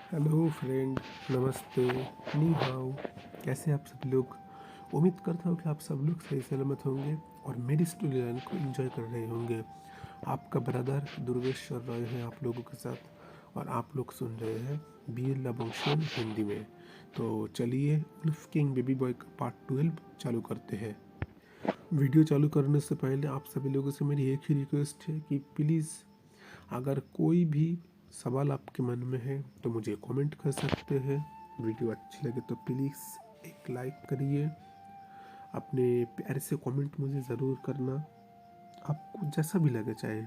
Hello friend, नमस्ते, नी how. कैसे आप सब लोग? उम्मीद करता हूँ कि आप सब लोग सही सलामत होंगे और मेरी स्टोरी लाइन को एंजॉय कर रहे होंगे। आपका ब्रदर दुर्गेश्वर रॉय है आप लोगों के साथ और आप लोग सुन रहे हैं वीर लबोंगशेन हिंदी में। तो चलिए उल्फ किंग बेबी बॉय का पार्ट 12 चालू करते हैं। वीडियो चालू करने से पहले आप सभी लोगों से मेरी एक ही रिक्वेस्ट है कि प्लीज़ अगर कोई भी सवाल आपके मन में है तो मुझे कमेंट कर सकते हैं। वीडियो अच्छी लगे तो प्लीज़ एक लाइक करिए। अपने प्यार से कमेंट मुझे ज़रूर करना। आपको जैसा भी लगे चाहे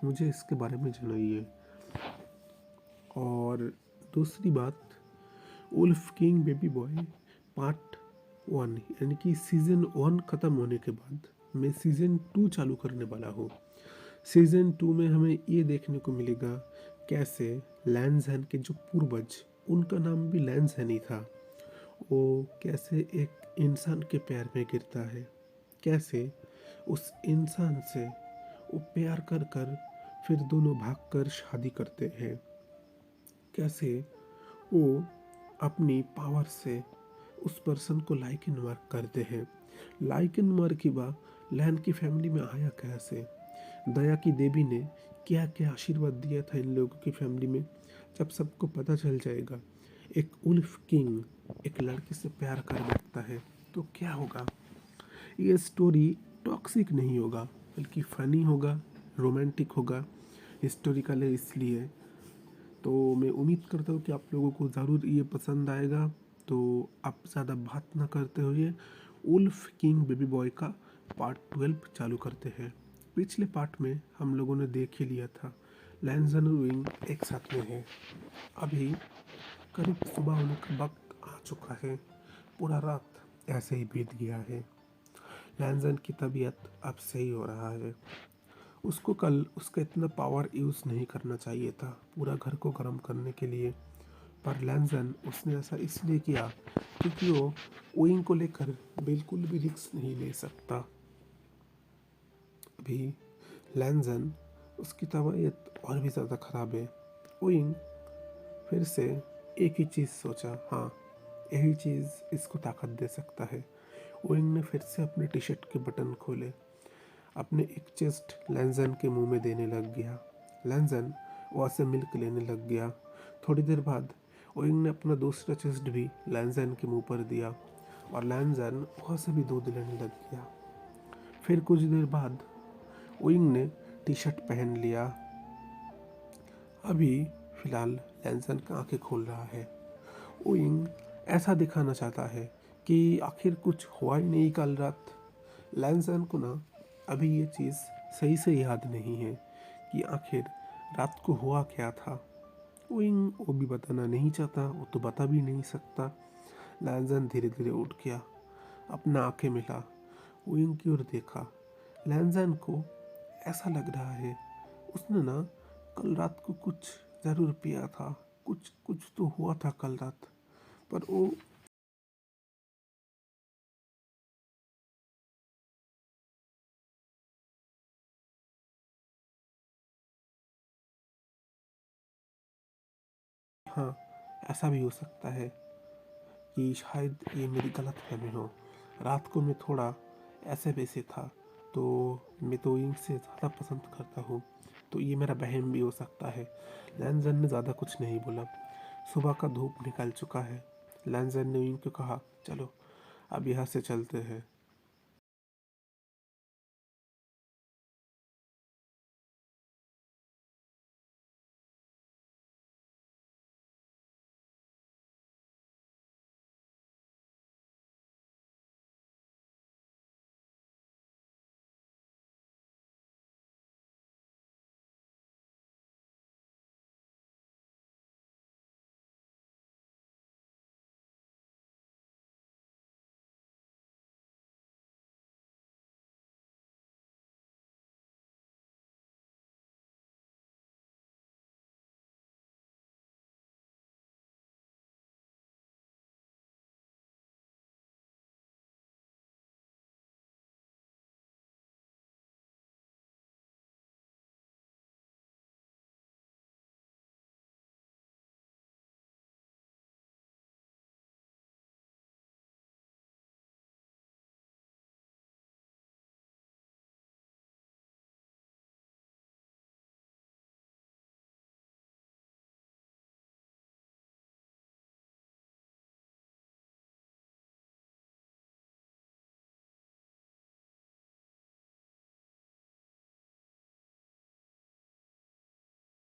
मुझे इसके बारे में जनाइए। और दूसरी बात, wolf king baby boy part 1 यानी कि सीज़न 1 ख़त्म होने के बाद मैं सीज़न 2 चालू करने वाला हूँ। सीज़न 2 में हमें ये देखने को मिलेगा कैसे लैंसहैन के जो पूर्वज, उनका नाम भी लैंसहैन ही था, वो कैसे एक इंसान के प्यार में गिरता है, कैसे उस इंसान से वो प्यार कर कर फिर दोनों भागकर शादी करते हैं, कैसे वो अपनी पावर से उस पर्सन को लाइक इन मार्क करते हैं। लाइक इन मार्क की बात लैन की फैमिली में आया कैसे, दया की देवी ने क्या क्या आशीर्वाद दिया था इन लोगों की फैमिली में, जब सबको पता चल जाएगा एक उल्फ किंग एक लड़की से प्यार कर बैठता है तो क्या होगा। ये स्टोरी टॉक्सिक नहीं होगा बल्कि फ़नी होगा, रोमांटिक होगा, हिस्टोरिकल है इसलिए। तो मैं उम्मीद करता हूँ कि आप लोगों को ज़रूर ये पसंद आएगा। तो आप ज़्यादा बात ना करते हुए उल्फ किंग बेबी बॉय का पार्ट 12 चालू करते हैं। पिछले पार्ट में हम लोगों ने देख ही लिया था लैंसन और विंग एक साथ में है। अभी करीब सुबह होने का वक्त आ चुका है। पूरा रात ऐसे ही बीत गया है। लैंसन की तबीयत अब सही हो रहा है। उसको कल उसका इतना पावर यूज़ नहीं करना चाहिए था पूरा घर को गर्म करने के लिए, पर लैंसन उसने ऐसा इसलिए किया क्योंकि वो ओइंग को लेकर बिल्कुल भी रिस्क नहीं ले सकता। अभी लैंसन उसकी तबीयत और भी ज़्यादा ख़राब है। ओइंग फिर से एक ही चीज़ सोचा, हाँ यही चीज़ इसको ताकत दे सकता है। ओइंग ने फिर से अपने टी शर्ट के बटन खोले, अपने एक चेस्ट लैंसन के मुंह में देने लग गया। लैंसन वहाँ से मिल्क लेने लग गया। थोड़ी देर बाद ओइंग ने अपना दूसरा चेस्ट भी लैंसन के मुंह पर दिया और लैंसन वहाँ से भी दूध लेने लग गया। फिर कुछ देर बाद ओइंग ने टी शर्ट पहन लिया। अभी फिलहाल लैंसन का आंखें खोल रहा है। ओइंग ऐसा दिखाना चाहता है कि आखिर कुछ हुआ ही नहीं कल रात। लैंसन को ना अभी ये चीज़ सही से याद नहीं है कि आखिर रात को हुआ क्या था। ओइंग वो भी बताना नहीं चाहता, वो तो बता भी नहीं सकता। लैंसन धीरे धीरे उठ गया, अपना आंखें मिला, ओइंग की ओर देखा। लैंसन को ऐसा लग रहा है उसने ना कल रात को कुछ ज़रूर पिया था, कुछ कुछ तो हुआ था कल रात, पर वो हाँ ऐसा भी हो सकता है कि शायद ये मेरी गलतफहमी हो। रात को मैं थोड़ा ऐसे वैसे था, तो मैं तो इनसे ज़्यादा पसंद करता हूँ, तो ये मेरा वहम भी हो सकता है। लैंसन ने ज़्यादा कुछ नहीं बोला। सुबह का धूप निकल चुका है। लैंसन ने इनको कहा, चलो अब यहाँ से चलते हैं।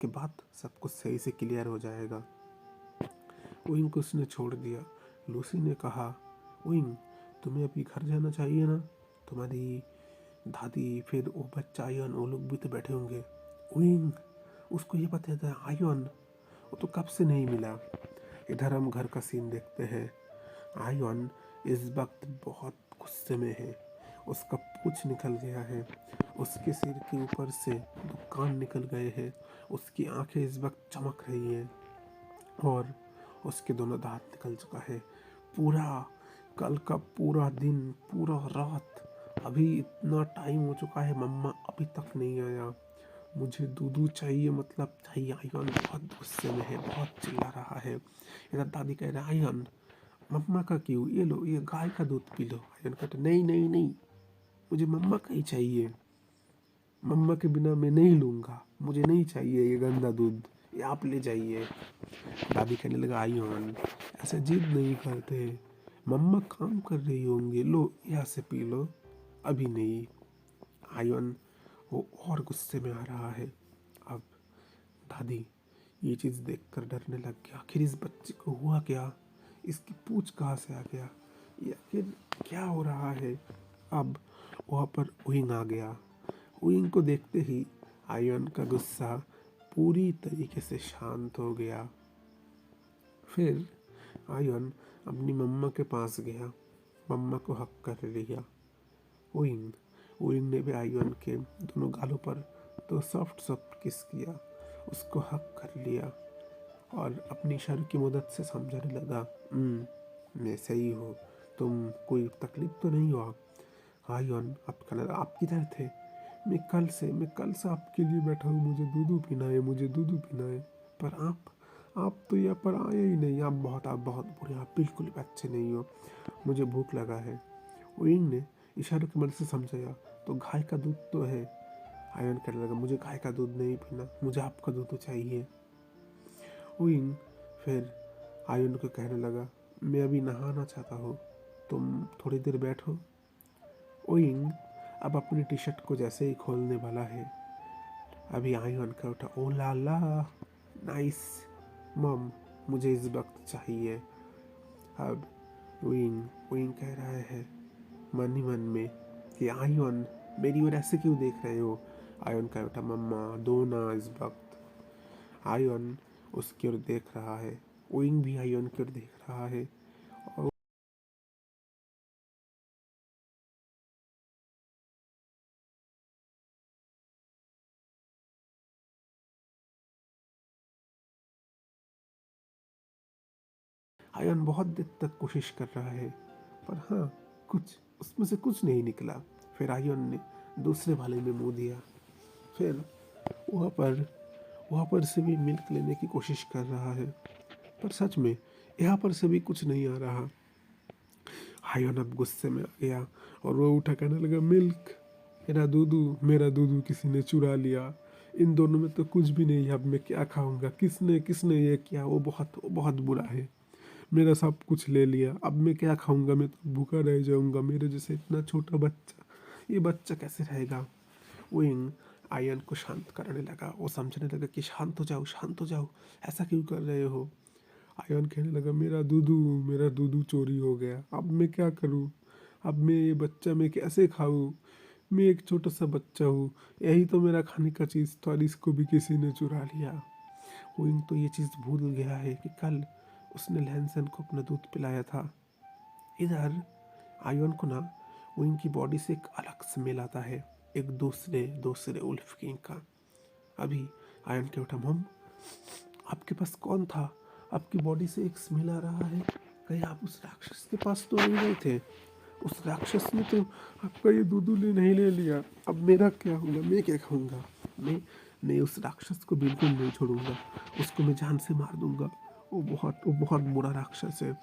के बाद सब कुछ सही से क्लियर हो जाएगा। ओइंग को उसने छोड़ दिया। लूसी ने कहा, ओइंग तुम्हें अभी घर जाना चाहिए ना, तुम्हारी दादी फिर वो बच्चा आयन वो लोग भी तो बैठे होंगे। ओइंग उसको ये पता था आयन वो तो कब से नहीं मिला। इधर हम घर का सीन देखते हैं। आयन इस वक्त बहुत गुस्से में है। उसका पूंछ निकल गया है, उसके सिर के ऊपर से दो कान निकल गए हैं, उसकी आंखें इस वक्त चमक रही हैं और उसके दोनों दांत निकल चुका है। पूरा कल का पूरा दिन, पूरा रात, अभी इतना टाइम हो चुका है, मम्मा अभी तक नहीं आया। मुझे दूधू चाहिए, मतलब चाहिए। आयन बहुत गुस्से में है, बहुत चिल्ला रहा है। इधर दादी कह रहा है, आयन मम्मा का क्यों, ये लो ये गाय का दूध पी लो। आयन कहते नहीं नहीं नहीं, मुझे मम्मा का ही चाहिए, मम्मा के बिना मैं नहीं लूँगा, मुझे नहीं चाहिए ये गंदा दूध, ये आप ले जाइए। दादी कहने लगा, आयन ऐसे जिद नहीं करते, मम्मा काम कर रही होंगे, लो यहाँ से पी लो, अभी नहीं। आयन वो और गुस्से में आ रहा है। अब दादी ये चीज़ देखकर डरने लग गया। आखिर इस बच्चे को हुआ क्या, इसकी पूंछ कहाँ से आ गया, ये आखिर क्या हो रहा है। अब वहाँ पर उइंग आ गया। उइंग को देखते ही आयन का गुस्सा पूरी तरीके से शांत हो गया। फिर आयन अपनी मम्मा के पास गया, मम्मा को हक कर लिया। उइंग उइंग ने भी आयन के दोनों गालों पर तो सॉफ्ट सॉफ्ट किस किया, उसको हक कर लिया और अपनी सर की मदद से समझाने लगा, मैं सही हूँ, तुम कोई तकलीफ तो नहीं हुआ। आयन आप कहने लगा, आप किधर थे, मैं कल से आपके लिए बैठा हूँ, मुझे दूधू पीना है, मुझे दूधू पीना है, पर आप तो यहाँ पर आए ही नहीं, आप बहुत बुरे, आप बिल्कुल भी अच्छे नहीं हो, मुझे भूख लगा है। उइंग ने इशारों की मदद से समझाया, तो गाय का दूध तो है। आयन कहने लगा, मुझे गाय का दूध नहीं पीना, मुझे आपका दूध तो चाहिए। उइंग फिर आयन को कहने लगा, मैं अभी नहाना चाहता हूँ, तुम थोड़ी देर बैठो। ओइंग अब अपनी टी शर्ट को जैसे ही खोलने वाला है, अभी आयन का उठा, ओ ला ला नाइस मम, मुझे इस वक्त चाहिए। अब ओइंग कह रहा है मन ही मन में कि आयन मेरी ओर ऐसे क्यों देख रहे हो। आयन का उठा, मम्मा दो ना इस वक्त। आयन उसकी ओर देख रहा है, ओइंग भी आयन की ओर देख रहा है। और आयन बहुत देर तक कोशिश कर रहा है, पर हाँ कुछ उसमें से कुछ नहीं निकला। फिर आयन ने दूसरे भाले में मुंह दिया। फिर वहाँ पर वहाँ पर से भी मिल्क लेने की कोशिश कर रहा है, पर सच में यहाँ पर से भी कुछ नहीं आ रहा। आयन अब गुस्से में आ गया और वो उठा कहने लगा, मिल्क, मेरा दूधू किसी ने चुरा लिया, इन दोनों में तो कुछ भी नहीं है, अब मैं क्या खाऊंगा, किसने किसने ये किया, वो बहुत बुरा है, मेरा सब कुछ ले लिया, अब मैं क्या खाऊंगा, मैं तो भूखा रह जाऊंगा, मेरे जैसे इतना छोटा बच्चा, ये बच्चा कैसे रहेगा। विंग आयन को शांत करने लगा, वो समझने लगा कि शांत हो जाओ, ऐसा क्यों कर रहे हो। आयन कहने लगा, मेरा दूधू चोरी हो गया, अब मैं क्या करूँ, अब मैं ये बच्चा मैं कैसे खाऊँ, मैं एक छोटा सा बच्चा हूँ, यही तो मेरा खाने का चीज़ था और इसको भी किसी ने चुरा लिया। विंग तो ये चीज़ भूल गया है कि कल उसने लैंसन को अपना दूध पिलाया था। इधर आयन को ना विंग की बॉडी से एक अलग स्मेल आता है, एक दूसरे दूसरे उल्फ किंग का। अभी आयन के उठा, मम आपके पास कौन था, आपकी बॉडी से एक स्मेल आ रहा है, कहीं आप उस राक्षस के पास तो नहीं गए थे, उस राक्षस ने तो आपका ये दूधू नहीं ले लिया, अब मेरा क्या होगा, मैं क्या खाऊंगा। मैं उस राक्षस को बिल्कुल नहीं छोड़ूंगा, उसको मैं जान से मार दूंगा, वो बहुत बुरा राक्षस है,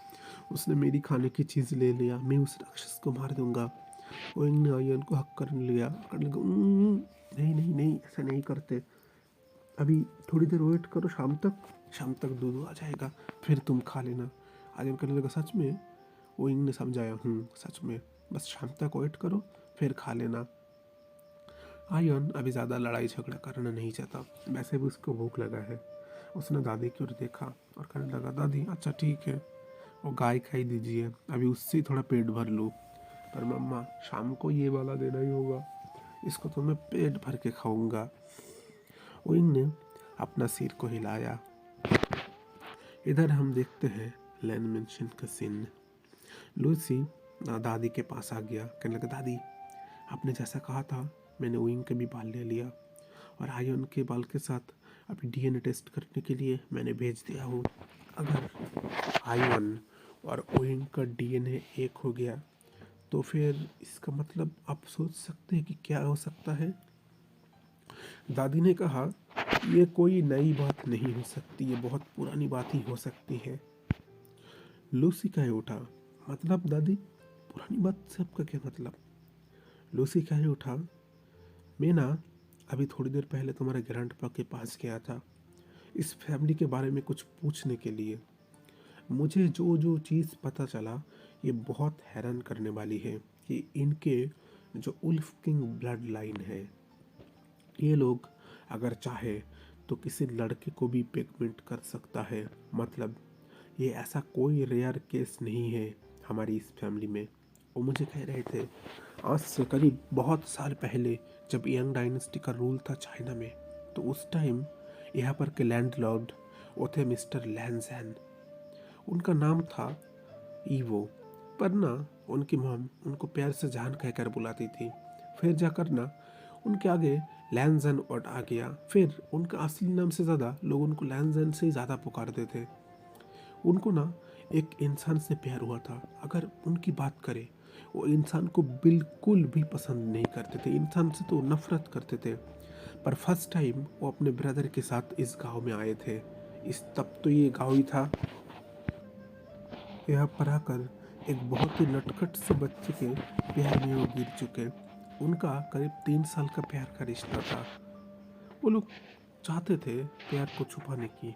उसने मेरी खाने की चीज़ ले लिया, मैं उस राक्षस को मार दूंगा। ओइंग ने आयन को हक कर लिया, करने लगा, नहीं नहीं नहीं ऐसा नहीं करते, अभी थोड़ी देर वेट करो, शाम तक दूध आ जाएगा, फिर तुम खा लेना। आयन करने लगा, सच में। ओइंग ने समझाया, सच में, बस शाम तक वेट करो फिर खा लेना। आयन अभी ज़्यादा लड़ाई झगड़ा करना नहीं चाहता, वैसे भी उसको भूख लगा है। उसने दादी की ओर देखा और कहने लगा, दादी अच्छा ठीक है, वो गाय खाई दीजिए, अभी उससे ही थोड़ा पेट भर लूँ। पर मम्मा शाम को ये वाला देना ही होगा, इसको तो मैं पेट भर के खाऊंगा। ओइंग ने अपना सिर को हिलाया। इधर हम देखते हैं लैन मेंशन का सीन। लूसी दादी के पास आ गया, कहने लगा, दादी आपने जैसा कहा था मैंने ओइंग के भी बाल ले लिया और आयन के बाल के साथ अभी डीएनए टेस्ट करने के लिए मैंने भेज दिया हूँ। अगर आयन और ओइंग का डीएनए एक हो गया तो फिर इसका मतलब आप सोच सकते हैं कि क्या हो सकता है। दादी ने कहा, ये कोई नई बात नहीं हो सकती, ये बहुत पुरानी बात ही हो सकती है। लूसी कहे उठा, मतलब दादी पुरानी बात से आपका क्या मतलब? लूसी कहे उठा, मैं ना अभी थोड़ी देर पहले तुम्हारे ग्रैंडपा के पास गया था इस फैमिली के बारे में कुछ पूछने के लिए। मुझे जो जो चीज़ पता चला ये बहुत हैरान करने वाली है कि इनके जो उल्फ किंग ब्लड लाइन है, ये लोग अगर चाहे तो किसी लड़के को भी प्रेग्नेंट कर सकता है। मतलब ये ऐसा कोई रेयर केस नहीं है हमारी इस फैमिली में। वो मुझे कह रहे थे आज से करीब बहुत साल पहले जब यंग डायनेस्टी का रूल था चाइना में, तो उस टाइम यहाँ पर के लैंडलॉर्ड वो थे मिस्टर लैनजैन। उनका नाम था ईवो, पर ना उनकी मॉम उनको प्यार से जान कहकर बुलाती थी। फिर जाकर ना उनके आगे लैनजन और आ गया। फिर उनका असली नाम से ज़्यादा लोग उनको लैनजन से ही ज़्यादा पुकारते थे। उनको ना एक इंसान से प्यार हुआ था। अगर उनकी बात करें, वो इंसान को बिल्कुल भी पसंद नहीं करते थे, इंसान से तो नफरत करते थे। पर फर्स्ट टाइम वो अपने ब्रदर के साथ इस गांव में आए थे। इस तब तो ये गांव ही था। यहाँ पर आकर एक बहुत ही नटखट से बच्चे के प्यार में वो गिर चुके। उनका करीब 3 साल का प्यार का रिश्ता था। वो लोग चाहते थे प्यार को छुपाने की,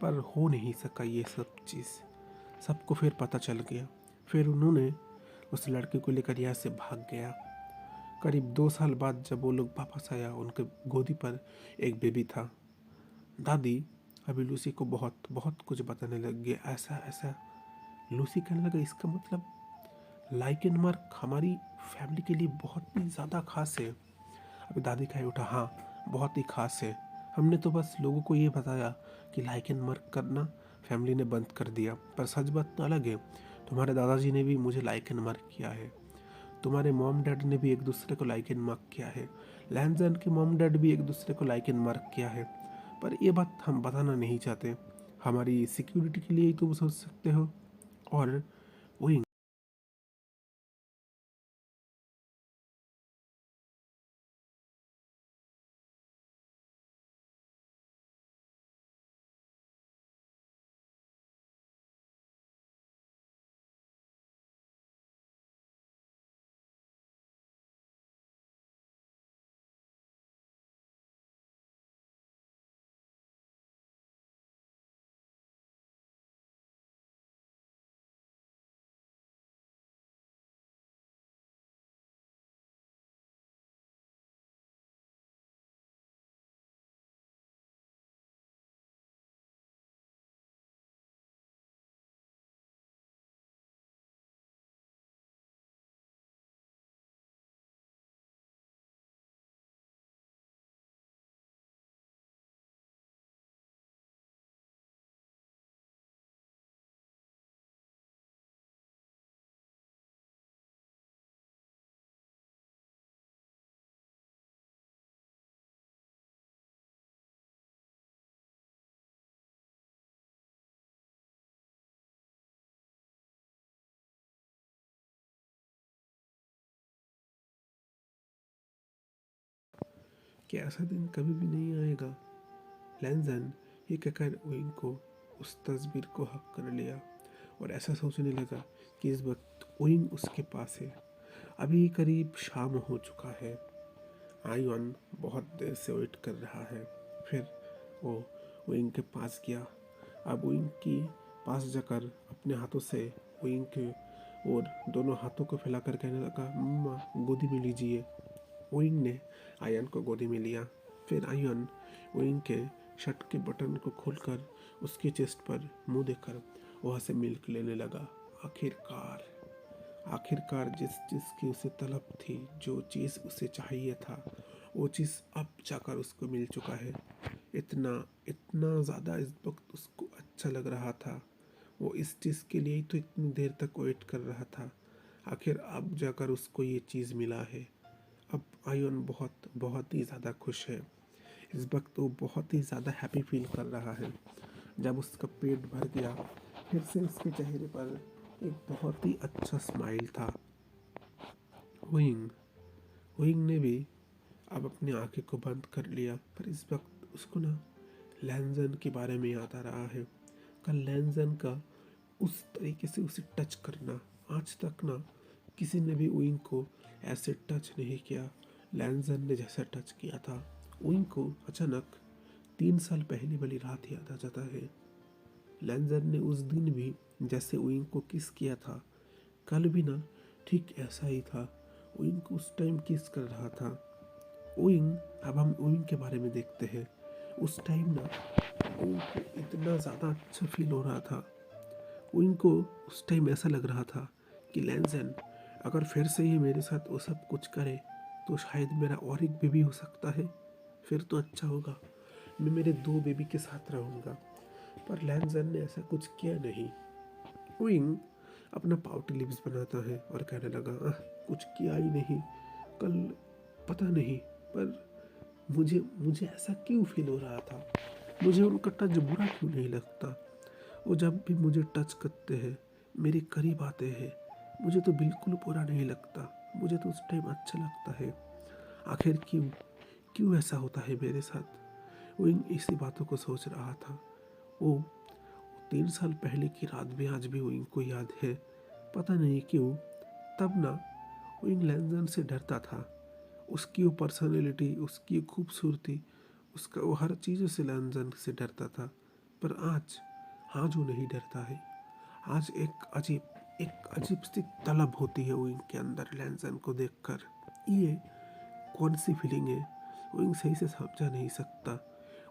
पर हो नहीं सका ये सब चीज़। सबको फिर पता चल गया। फिर उन्होंने उस लड़के को लेकर यहाँ से भाग गया। करीब 2 साल बाद जब वो लोग वापस आया, उनके गोदी पर एक बेबी था। दादी अभी लूसी को बहुत बहुत कुछ बताने लग गया, ऐसा ऐसा। लूसी कहने लगा, इसका मतलब लाइकेन मार्क हमारी फैमिली के लिए बहुत ही ज़्यादा खास है। अभी दादी कहे उठा, हाँ बहुत ही खास है। हमने तो बस लोगों को ये बताया कि लाइकेन मार्क करना फैमिली ने बंद कर दिया, पर सच बात तो अलग है। तुम्हारे दादाजी ने भी मुझे लाइकेन मार्क किया है, तुम्हारे मॉम डैड ने भी एक दूसरे को लाइकेन मार्क किया है, लैंजन के मॉम डैड भी एक दूसरे को लाइकेन मार्क किया है। पर ये बात हम बताना नहीं चाहते, हमारी सिक्योरिटी के लिए ही तुम सोच सकते हो। और वही कि ऐसा दिन कभी भी नहीं आएगा। लैंजन ये कहकर ओइंग को उस तस्वीर को हक कर लिया और ऐसा सोचने लगा कि इस वक्त ओइंग उसके पास है। अभी करीब शाम हो चुका है। आयुन बहुत देर से वेट कर रहा है। फिर वो ओइंग के पास गया। अब ओइंग के पास जाकर अपने हाथों से ओइंग के और दोनों हाथों को फैलाकर कहने लगा, मम्मा गोदी में लीजिए। ओइंग ने आयन को गोदी में लिया। फिर आयन ओइंग के शर्ट के बटन को खोलकर उसकी चेस्ट पर मुंह देकर वहाँ से मिल्क लेने लगा। आखिरकार आखिरकार जिस चीज़ की उसे तलब थी, जो चीज़ उसे चाहिए था, वो चीज़ अब जाकर उसको मिल चुका है। इतना इतना ज़्यादा इस वक्त उसको अच्छा लग रहा था। वो इस चीज़ के लिए ही तो इतनी देर तक वेट कर रहा था। आखिर अब जाकर उसको ये चीज़ मिला है। अब आयन बहुत बहुत ही ज़्यादा खुश है। इस वक्त वो बहुत ही ज़्यादा हैप्पी फील कर रहा है। जब उसका पेट भर गया, फिर से उसके चेहरे पर एक बहुत ही अच्छा स्माइल था। विंग विंग ने भी अब अपनी आंखें को बंद कर लिया, पर इस वक्त उसको ना लैंजन के बारे में याद आ रहा है। कल लैंजन का उस तरीके से उसे टच करना, आज तक ना किसी ने भी विंग को ऐसे टच नहीं किया लैंजन ने जैसा टच किया था। विंग को अचानक 3 साल पहले वाली रात याद आ जाता है। लैंजन ने उस दिन भी जैसे विंग को किस किया था, कल भी ना ठीक ऐसा ही था। विंग को उस टाइम किस कर रहा था। विंग अब हम विंग के बारे में देखते हैं। उस टाइम ना विंग को इतना ज़्यादा अच्छा फील हो रहा था। विंग को उस टाइम ऐसा लग रहा था कि लैंजन अगर फिर से ये मेरे साथ वो सब कुछ करे तो शायद मेरा और एक बेबी हो सकता है। फिर तो अच्छा होगा, मैं मेरे 2 बेबी के साथ रहूँगा। पर लैंजन ने ऐसा कुछ किया नहीं। विंग अपना पाउटी लिप्स बनाता है और कहने लगा, कुछ किया ही नहीं कल, पता नहीं, पर मुझे मुझे ऐसा क्यों फील हो रहा था। मुझे उनका टच बुरा क्यों नहीं लगता। वो जब भी मुझे टच करते हैं, मेरे करीब आते हैं, मुझे तो बिल्कुल बुरा नहीं लगता। मुझे तो उस टाइम अच्छा लगता है। आखिर क्यों क्यों ऐसा होता है मेरे साथ। वो इन इसी बातों को सोच रहा था। वो 3 साल पहले की रात भी आज भी विंग को याद है। पता नहीं क्यों तब ना विंग लैंजन से डरता था। उसकी वो पर्सनैलिटी, उसकी खूबसूरती, उसका वो हर चीज़ों से लैंजन से डरता था। पर आज वो नहीं डरता है। आज एक अजीब सी तलब होती है विंग के अंदर लैंजन को देखकर। ये कौन सी फीलिंग है, विंग सही से समझा नहीं सकता।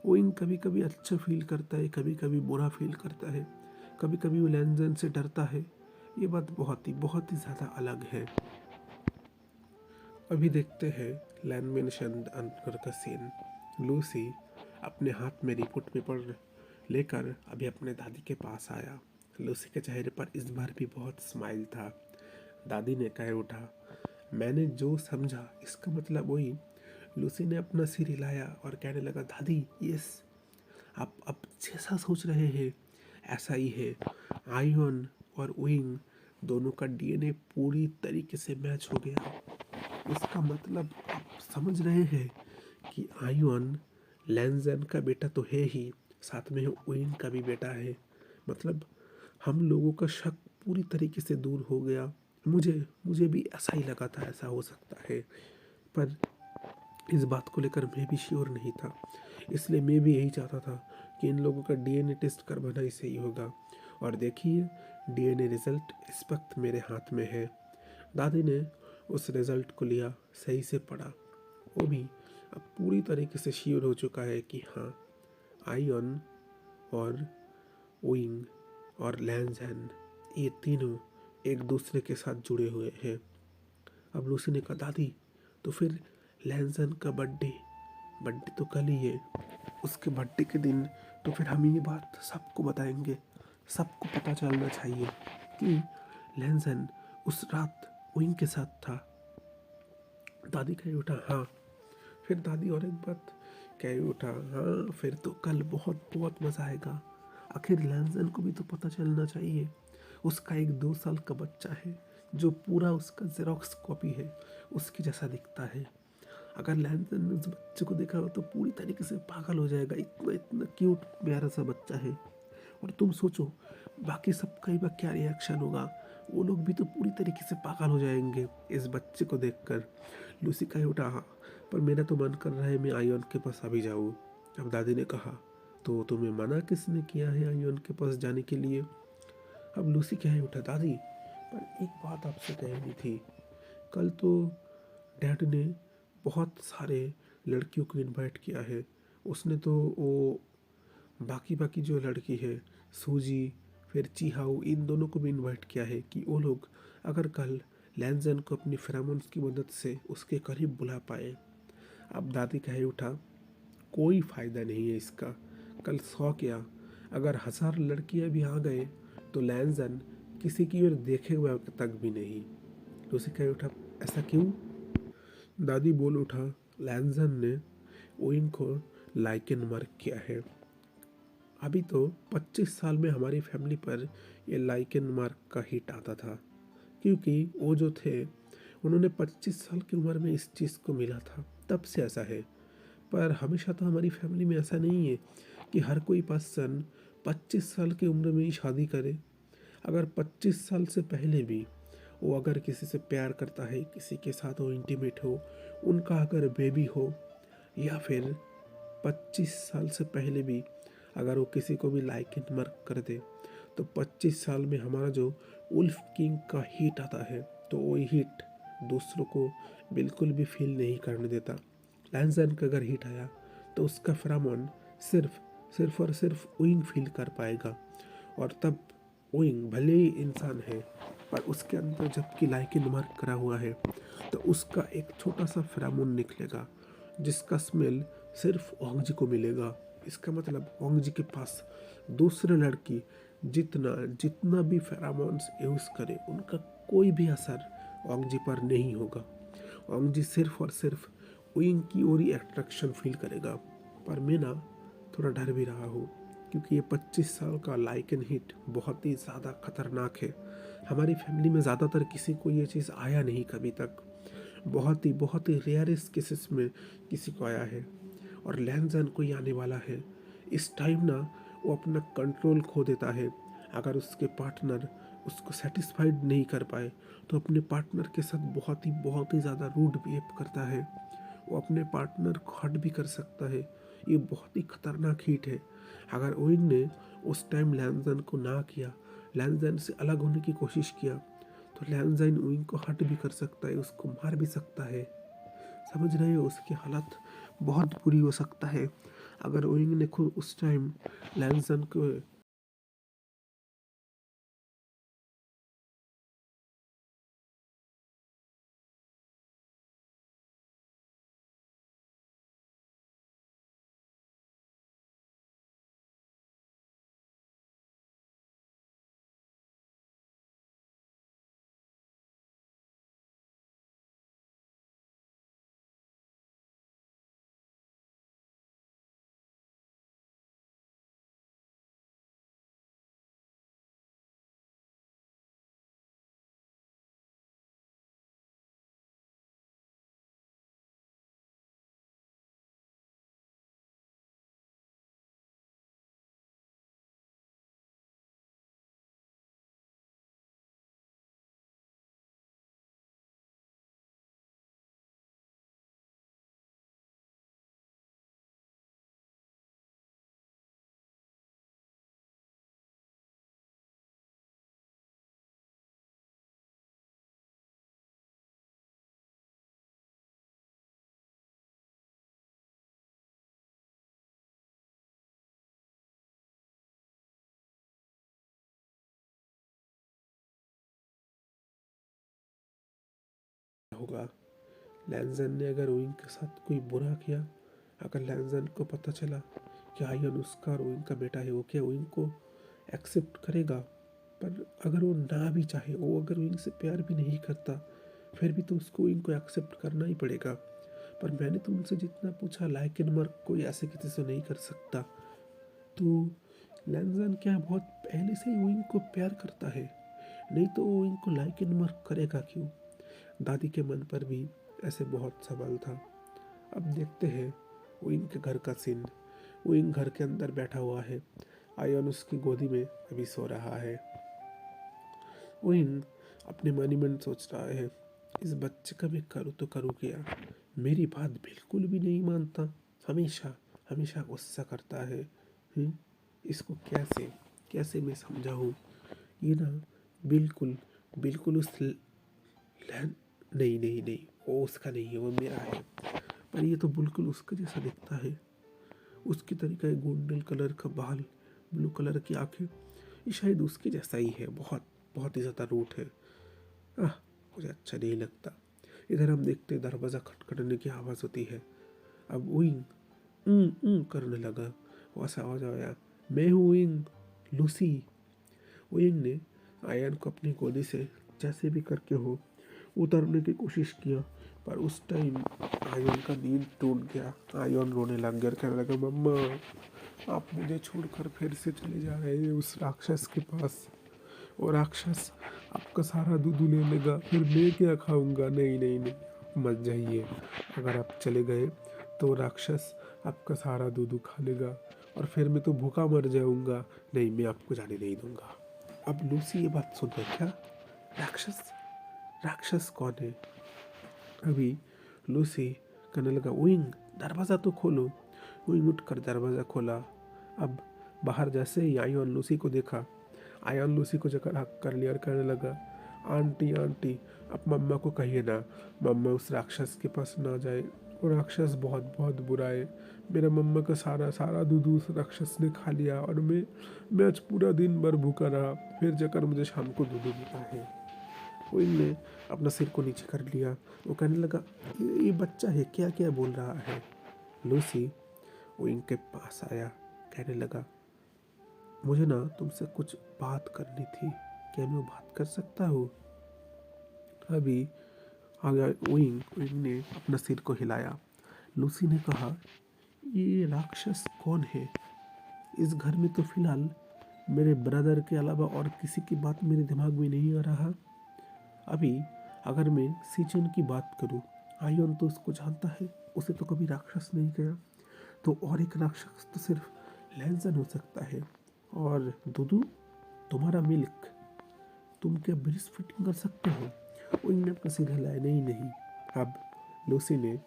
विंग कभी कभी अच्छा फील करता है, कभी कभी बुरा फील करता है, कभी कभी वो लैंजन से डरता है। ये बात बहुत ही ज़्यादा अलग है। अभी देखते हैं लैमिनेशन अंदर का सीन। लूसी अपने हाथ में रिपोर्ट पेपर लेकर अभी अपने दादी के पास आया। लूसी के चेहरे पर इस बार भी बहुत स्माइल था। दादी ने कह उठा, मैंने जो समझा इसका मतलब वही। लूसी ने अपना सिर हिलाया और कहने लगा, दादी यस, आप जैसा सोच रहे हैं ऐसा ही है। आयन और विंग दोनों का डीएनए पूरी तरीके से मैच हो गया। इसका मतलब आप समझ रहे हैं कि आयन लैंजन का बेटा तो है ही, साथ में विंग का भी बेटा है। मतलब हम लोगों का शक पूरी तरीके से दूर हो गया। मुझे मुझे भी ऐसा ही लगा था ऐसा हो सकता है, पर इस बात को लेकर मैं भी श्योर नहीं था। इसलिए मैं भी यही चाहता था कि इन लोगों का डीएनए टेस्ट करवाना ही सही होगा। और देखिए, डीएनए रिजल्ट इस वक्त मेरे हाथ में है। दादी ने उस रिजल्ट को लिया, सही से पढ़ा। वो भी अब पूरी तरीके से श्योर हो चुका है कि हाँ, आयन और विंग और लैंजन ये तीनों एक दूसरे के साथ जुड़े हुए हैं। अब लूसी ने कहा, दादी तो फिर लैंजन का बर्थडे बर्थडे तो कल ही है, उसके बर्थडे के दिन तो फिर हम ये बात सबको बताएंगे। सबको पता चलना चाहिए कि लैंजन उस रात विंग के साथ था। दादी कह उठा, हाँ। फिर दादी और एक बात कह उठा, हाँ फिर तो कल बहुत बहुत मज़ा आएगा। आखिर लैंजन को भी तो पता चलना चाहिए। उसका एक 2 साल का बच्चा है जो पूरा उसका जेरोक्स कॉपी है, उसकी जैसा दिखता है। अगर लैंजन ने उस बच्चे को देखा हो तो पूरी तरीके से पागल हो जाएगा। इतना इतना क्यूट प्यारा सा बच्चा है। और तुम सोचो बाकी सबका ही क्या रिएक्शन होगा। वो लोग भी तो पूरी तरीके से पागल हो जाएंगे इस बच्चे को देखकर। लूसी कह उठा, हाँ पर मेरा तो मन कर रहा है मैं आयन के पास अभी जाऊँ। अब दादी ने कहा, तो तुम्हें मना किसने किया है आयन के पास जाने के लिए। अब लूसी कह उठा, दादी पर एक बात आपसे कहनी थी। कल तो डैड ने बहुत सारे लड़कियों को इनवाइट किया है। उसने तो वो बाकी बाकी जो लड़की है, सूजी फिर चीहाऊ, इन दोनों को भी इनवाइट किया है कि वो लोग अगर कल लैंजन को अपनी फेरोमोन्स की मदद से उसके करीब बुला पाए। अब दादी कहे उठा, कोई फ़ायदा नहीं है इसका। कल 100 क्या अगर 1000 लड़कियां भी आ गए तो लैंजन किसी की ओर देखेगा तक भी नहीं। लूसी कहे उठा, ऐसा क्यों? दादी बोल उठा, लैंजन ने ओइन को लाइकेन मार्क किया है। अभी तो 25 साल में हमारी फैमिली पर ये लाइकेन मार्क का हिट आता था, क्योंकि वो जो थे उन्होंने 25 साल की उम्र में इस चीज़ को मिला था, तब से ऐसा है। पर हमेशा तो हमारी फैमिली में ऐसा नहीं है कि हर कोई पर्सन 25 साल की उम्र में ही शादी करे। अगर 25 साल से पहले भी वो अगर किसी से प्यार करता है, किसी के साथ वो इंटीमेट हो, उनका अगर बेबी हो, या फिर 25 साल से पहले भी अगर वो किसी को भी लाइक इन मार्क कर दे, तो 25 साल में हमारा जो उल्फ किंग का हिट आता है, तो वो हिट दूसरों को बिल्कुल भी फील नहीं करने देता। लैंसन का अगर हिट आया तो उसका फेरोमोन सिर्फ सिर्फ और सिर्फ विंग फील कर पाएगा। और तब विंग भले ही इंसान है, पर उसके अंदर जबकि लाइकिन मार्क करा हुआ है, तो उसका एक छोटा सा फेरोमोन निकलेगा जिसका स्मेल सिर्फ ओंगजी को मिलेगा। इसका मतलब ओंगजी के पास दूसरे लड़की जितना जितना भी फेरोमोन्स यूज़ करे, उनका कोई भी असर ओंगजी पर नहीं होगा। ओंगजी सिर्फ और सिर्फ विंग की ओर ही अट्रैक्शन फील करेगा। पर मैं ना थोड़ा डर भी रहा हूँ, क्योंकि ये 25 साल का लाइकन हिट बहुत ही ज़्यादा खतरनाक है। हमारी फैमिली में ज़्यादातर किसी को ये चीज़ आया नहीं कभी तक। बहुत ही रेयरेस्ट केसेस में किसी को आया है, और लैंजन को ही आने वाला है। इस टाइम ना वो अपना कंट्रोल खो देता है। अगर उसके पार्टनर उसको सेटिस्फाइड नहीं कर पाए, तो अपने पार्टनर के साथ बहुत ही ज़्यादा रूड बिहेव करता है। वो अपने पार्टनर को हर्ट भी कर सकता है। ये बहुत ही खतरनाक हिट है। अगर ओइन ने उस टाइम लैंजन को ना किया, लैंजन से अलग होने की कोशिश किया, तो लैंजन ओइन को हर्ट भी कर सकता है, उसको मार भी सकता है। समझ रहे हो, उसकी हालत बहुत बुरी हो सकता है। अगर ओइन ने खुद उस टाइम लैंजन को होगा। लैंजन ने अगर ओइन के साथ कोई बुरा किया, अगर लैंजन को पता चला कि आयन उसका और ओइन का बेटा है, वो क्या ओइन को एक्सेप्ट करेगा? पर अगर वो ना भी चाहे, वो अगर ओइन से प्यार भी नहीं करता, फिर भी तो उसको ओइन को एक्सेप्ट करना ही पड़ेगा। पर मैंने तो उनसे जितना पूछा, लाइकेन मार्क कोई ऐसे किसी से नहीं कर सकता। तो लैंजन क्या बहुत पहले से ही ओइन को प्यार करता है? नहीं तो वो ओइन को लाइकेन मार्क करेगा क्यों? दादी के मन पर भी ऐसे बहुत सवाल था। अब देखते हैं विंग के घर का सीन। विंग घर के अंदर बैठा हुआ है, आयन उसकी गोदी में अभी सो रहा है। विंग अपने मन ही मन सोच रहा है, इस बच्चे का मैं करूँ तो करूँ क्या? मेरी बात बिल्कुल भी नहीं मानता, हमेशा हमेशा गुस्सा करता है। इसको कैसे कैसे मैं समझाऊँ? ये ना बिल्कुल बिल्कुल उस लैन नहीं नहीं नहीं, वो उसका नहीं है, वो मेरा है। पर ये तो बिल्कुल उसके जैसा दिखता है। उसकी तरीका है, गोल्डन कलर का बाल, ब्लू कलर की आंखें, ये शायद उसके जैसा ही है। बहुत बहुत ही ज़्यादा रूट है। आह, मुझे अच्छा नहीं लगता। इधर हम देखते दरवाज़ा खटखटाने की आवाज़ होती है। अब उइंग करने लगा। वैसा आवाज़ आया, मैं हूँ उइंग, लूसी। उइंग ने आयन को अपनी गोदी से जैसे भी करके हो उतारने की कोशिश किया, पर उस टाइम आयन का नींद टूट गया। आयन रोने लग गया, कहने लगा, मम्मा आप मुझे छोड़कर फिर से चले जा रहे हैं उस राक्षस के पास। वो राक्षस आपका सारा दूध ले लेगा, फिर मैं क्या खाऊंगा। नहीं नहीं नहीं, आप मत जाइए। अगर आप चले गए तो राक्षस आपका सारा दूध खा लेगा और फिर मैं तो भूखा मर जाऊंगा। नहीं, मैं आपको जाने नहीं दूंगा। अब लूसी ये बात सुन रही, क्या राक्षस? राक्षस कौन है? अभी लूसी कहने लगा, विंग दरवाज़ा तो खोलो। विंग उठकर दरवाज़ा खोला। अब बाहर जैसे ही आयोन लूसी को देखा, आयोन लूसी को जगह हक कर लिया और कहने लगा, आंटी आंटी आप मम्मा को कहिए ना, मम्मा उस राक्षस के पास ना जाए। वो राक्षस बहुत बहुत बुरा है। मेरा मम्मा का सारा सारा दूध उस राक्षस ने खा लिया और मैं आज पूरा दिन भर भूखा रहा, फिर जाकर मुझे शाम को दूध मिला है। वो इनने अपना सिर को नीचे कर लिया। वो कहने लगा, ये बच्चा है, क्या क्या बोल रहा है। लूसी वो इनके पास आया, कहने लगा, मुझे ना तुमसे कुछ बात करनी थी, क्या मैं वो बात कर सकता हूँ? अभी आ गया विंग। विंग ने अपना सिर को हिलाया। लूसी ने कहा, ये राक्षस कौन है? इस घर में तो फिलहाल मेरे ब्रदर के अलावा और किसी की बात मेरे दिमाग में नहीं आ रहा। अभी अगर मैं सीचन की बात करूं, आयोन तो उसको जानता है, उसे तो कभी राक्षस नहीं कहा। तो और एक राक्षस तो सिर्फ लैंसन हो सकता है। और दुदू, तुम्हारा मिल्क, तुम क्या ब्रेस्ट फीडिंग कर सकते हो? उनने अपना सिर हिलाया, नहीं नहीं। अब लूसी ने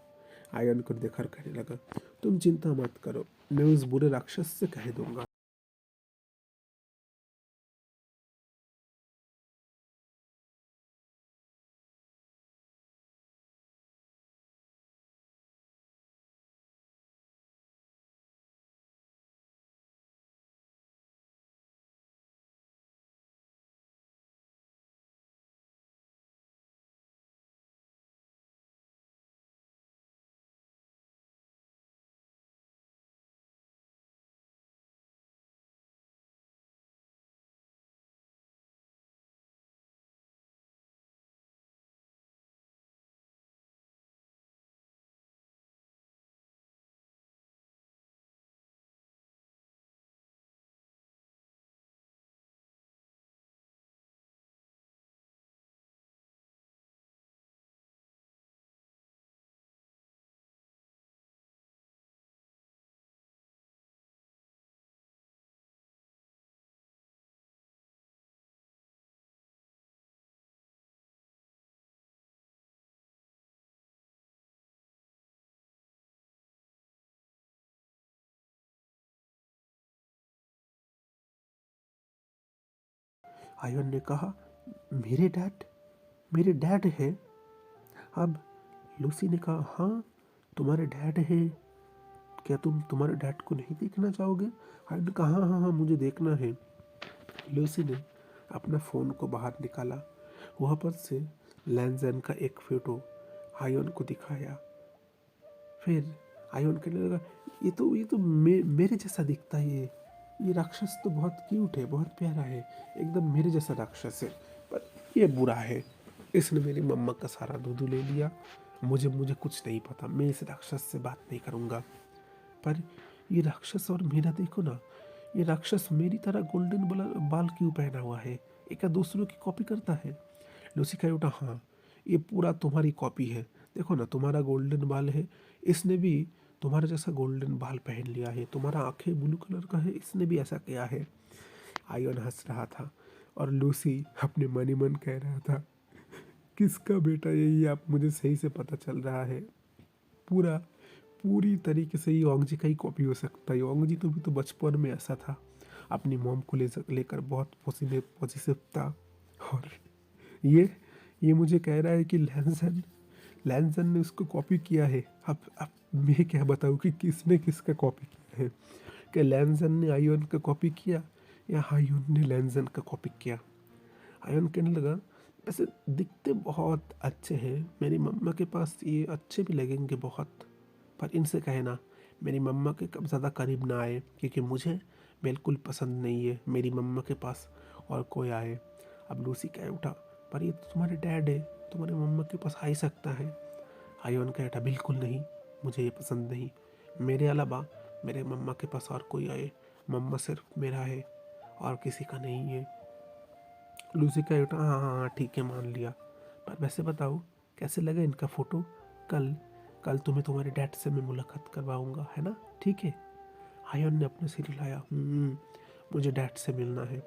आयन को देखकर कहने लगा, तुम चिंता मत करो, मैं उस बुरे राक्षस से कह दूंगा। आयन ने कहा, मेरे डैड, मेरे डैड है? अब लूसी ने कहा, हाँ तुम्हारे डैड है, क्या तुम तुम्हारे डैड को नहीं देखना चाहोगे? आयन ने कहा, हाँ हाँ हाँ, मुझे देखना है। लूसी ने अपना फ़ोन को बाहर निकाला। वहाँ पर से लैंजन का एक फ़ोटो आयन को दिखाया। फिर आयन कहने लगा, ये तो मेरे जैसा दिखता है। ये राक्षस तो बहुत क्यूट है, बहुत प्यारा है, एकदम मेरे जैसा राक्षस है। पर ये बुरा है, इसने मेरी मम्मा का सारा दूध ले लिया। मुझे मुझे कुछ नहीं पता, मैं इस राक्षस से बात नहीं करूँगा। पर ये राक्षस और मेरा देखो ना, ये राक्षस मेरी तरह गोल्डन बाल क्यों पहना हुआ है? एक दूसरों की कॉपी करता है। लूसी कह उठा, हाँ ये पूरा तुम्हारी कॉपी है। देखो ना, तुम्हारा गोल्डन बाल है, इसने भी तुम्हारा जैसा गोल्डन बाल पहन लिया है। तुम्हारा आंखें ब्लू कलर का है, इसने भी ऐसा किया है। आयन हंस रहा था और लूसी अपने मन ही मन कह रहा था, किसका बेटा यही, आप मुझे सही से पता चल रहा है। पूरा पूरी तरीके से ये ओंगजी का ही कॉपी हो सकता है। ओंगजी तो भी तो बचपन में ऐसा था, अपनी मॉम को लेकर बहुत पॉजिटिव था। और ये ये मुझे कह रहा है कि लैंसन लैंसन ने उसको कॉपी किया है। अब मैं क्या बताऊँ कि किसने किसका कॉपी किया है, कि लैंसन ने आयोन का कॉपी किया या आयोन ने लैंसन का कॉपी किया। आयोन कहने लगा वैसे दिखते बहुत अच्छे हैं, मेरी मम्मा के पास ये अच्छे भी लगेंगे बहुत, पर इनसे कहना मेरी मम्मा के कब ज़्यादा करीब ना आए, क्योंकि मुझे बिल्कुल पसंद नहीं है मेरी मम्मा के पास और कोई आए। अब लूसी कह उठा पर ये तो तुम्हारे डैड है, तुम्हारे मम्मा के पास आ ही सकता है। आयोन कह उठा बिल्कुल नहीं, मुझे ये पसंद नहीं, मेरे अलावा मेरे मम्मा के पास और कोई आए, मम्मा सिर्फ मेरा है और किसी का नहीं है। लूसी कह उठा हाँ हाँ हाँ ठीक है मान लिया, पर वैसे बताओ कैसे लगा इनका फ़ोटो। कल कल तुम्हें तुम्हारे डैड से मैं मुलाकात करवाऊंगा, है ना, ठीक है। आयन ने अपने सिर हिलाया। मुझे डैड से मिलना है।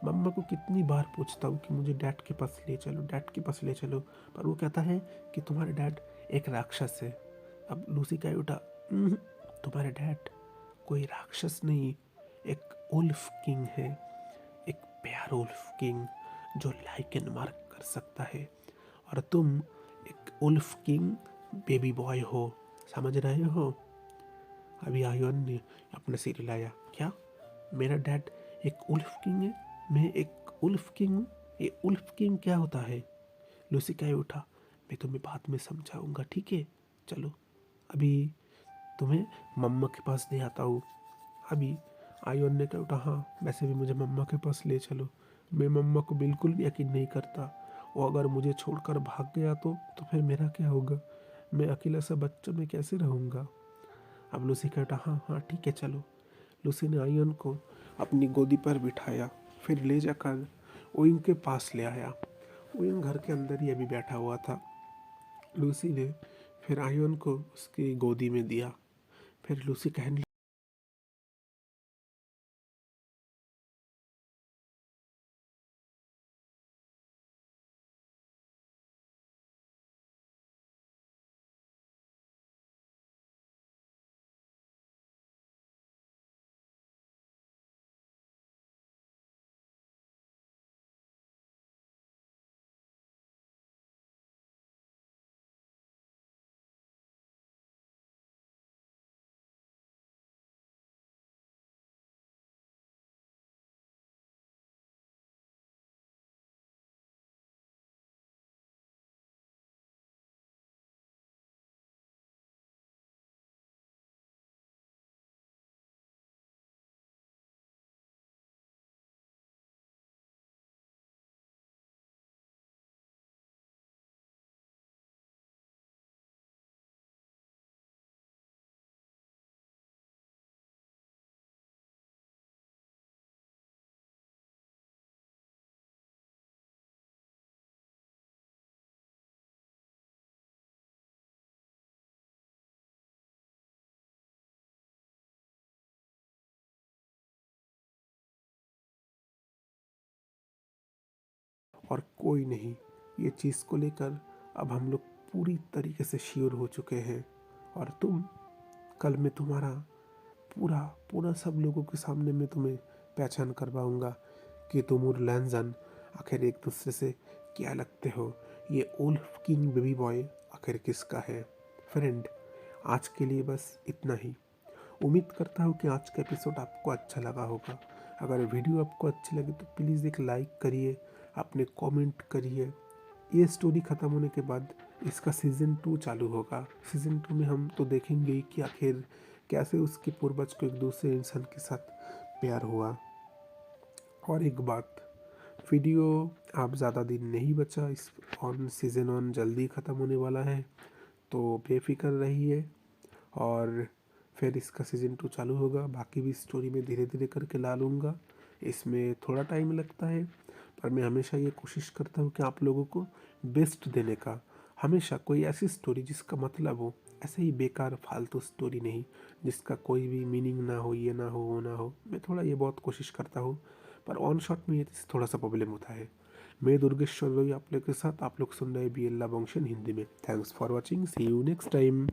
मम्मा को कितनी बार पूछता हूँ कि मुझे डैड के पास ले चलो, डैड के पास ले चलो, पर वो कहता है कि तुम्हारे डैड एक राक्षस है। अब लूसी कह उठा तुम्हारे डैड कोई राक्षस नहीं, एक उल्फ किंग है, एक बेयर उल्फ किंग जो लाइकन मार्क कर सकता है, और तुम एक उल्फ किंग बेबी बॉय हो, समझ रहे हो। अभी आयोन ने अपने सिर हिलाया। क्या मेरा डैड एक उल्फ किंग है, मैं एक उल्फ किंग हूँ, ये उल्फ किंग क्या होता है। लूसी कह उठा मैं तुम्हें बाद में समझाऊंगा, ठीक है, चलो अभी तुम्हें मम्मा के पास ले आता हूँ। अभी आयोन ने कहा उठा हाँ वैसे भी मुझे मम्मा के पास ले चलो, मैं मम्मा को बिल्कुल भी यकीन नहीं करता, वो अगर मुझे छोड़कर भाग गया तो फिर मेरा क्या होगा, मैं अकेला सा बच्चा में कैसे रहूँगा। अब लूसी कहता हाँ हाँ ठीक है चलो। लूसी ने आयन को अपनी गोदी पर बिठाया, फिर ले जाकर ओइंग के पास ले आया। ओइंग घर के अंदर ही अभी बैठा हुआ था। लूसी ने फिर आयन को उसकी गोदी में दिया। फिर लूसी कहने और कोई नहीं, ये चीज़ को लेकर अब हम लोग पूरी तरीके से श्योर हो चुके हैं। और तुम कल मैं तुम्हारा पूरा पूरा सब लोगों के सामने मैं तुम्हें पहचान करवाऊंगा कि तुम और लैंजन आखिर एक दूसरे से क्या लगते हो, ये उल्फ किंग बेबी बॉय आखिर किसका है। फ्रेंड आज के लिए बस इतना ही। उम्मीद करता हूँ कि आज का एपिसोड आपको अच्छा लगा होगा। अगर वीडियो आपको अच्छी लगी तो प्लीज़ एक लाइक करिए, अपने कमेंट करिए। ये स्टोरी ख़त्म होने के बाद इसका सीज़न 2 चालू होगा। सीज़न 2 में हम तो देखेंगे ही कि आखिर कैसे उसके पूर्वज को एक दूसरे इंसान के साथ प्यार हुआ। और एक बात, वीडियो आप ज़्यादा दिन नहीं बचा, इस ऑन सीज़न 1 जल्दी ख़त्म होने वाला है, तो बेफिक्र रहिए। और फिर इसका सीज़न 2 चालू होगा। बाकी भी स्टोरी में धीरे धीरे करके ला लूँगा, इसमें थोड़ा टाइम लगता है, पर मैं हमेशा ये कोशिश करता हूँ कि आप लोगों को बेस्ट देने का। हमेशा कोई ऐसी स्टोरी जिसका मतलब हो, ऐसे ही बेकार फालतू स्टोरी नहीं जिसका कोई भी मीनिंग ना हो, ये ना हो वो ना हो। मैं थोड़ा ये बहुत कोशिश करता हूँ, पर ऑन शॉट में ये थोड़ा सा प्रॉब्लम होता है। मैं दुर्गेश्वर रवि आप लोग के साथ, आप लोग सुन रहे BL लव फंक्शन हिंदी में। Thanks for watching, see you next time.